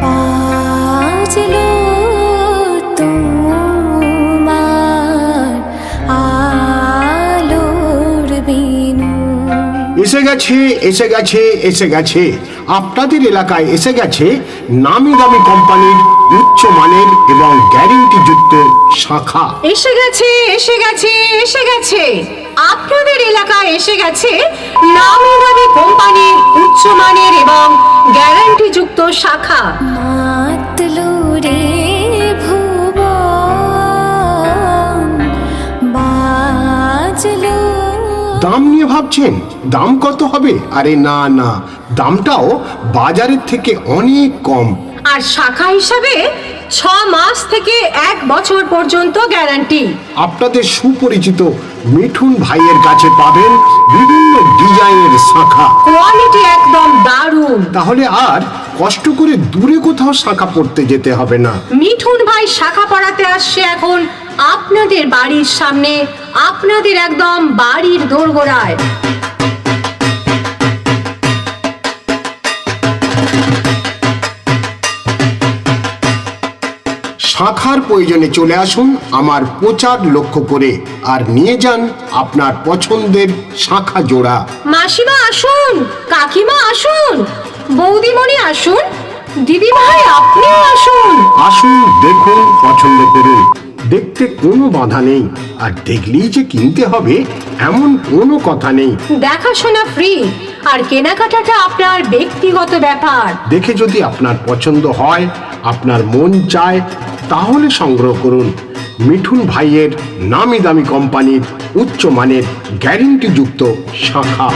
বাজলো তোমার আলোর বিনু। এসে গেছে এসে গেছে এসে গেছে, আপনাদের এলাকায় এসে গেছে নামি দামি কোম্পানির উচ্চমানের এবং গ্যারেন্টিযুক্ত শাখা। এসে গেছে এসে গেছে এসে গেছে, আপনাদের এলাকায় এসে গেছে নামি দামি কোম্পানির উচ্চমানের এবং গ্যারান্টিযুক্ত শাখা। মাতলো রে ভুবন, বাজলো। দাম নিয়ে ভাবছেন দাম কত হবে? আরে না না, দামটাও বাজারের থেকে অনেক কম। আর শাখা হিসাবে 6 মাস থেকে 1 বছর পর্যন্ত গ্যারান্টি। আপনাদের সুপরিচিত মিঠুন ভাইয়ের কাছে পাবেন বিভিন্ন ডিজাইনের শাখা। কোয়ালিটি একদম দারুণ। তাহলে আর কষ্ট করে দূরে কোথাও শাখা পড়তে যেতে হবে না। মিঠুন ভাই শাখা পড়াতে আসছে এখন আপনাদের বাড়ির সামনে, আপনাদের একদম বাড়ির দোরগোড়ায়। শাখার প্রয়োজনে চলে আসুন আমার প্রচার লক্ষ্য করে, আর নিয়ে যান আপনার পছন্দের শাখা জোড়া। মাসিমা আসুন, কাকিমা আসুন, বৌদিমণি আসুন, দিদিভাই আপনিও আসুন। আসুন, দেখুন, পছন্দ করুন। দেখতে কোনো বাধা নেই, আর দেখলেই যে কিনতে হবে এমন কোনো কথা নেই। দেখাশোনা ফ্রি, আর কেনাকাটাটা আপনার ব্যক্তিগত ব্যাপার। দেখে যদি আপনার পছন্দ হয়, আপনার মন চায়, তাহলে সংগ্রহ করুন মিঠুন ভাইয়ের নামি দামি কোম্পানির উচ্চমানের গ্যারেন্টিযুক্ত শাখা।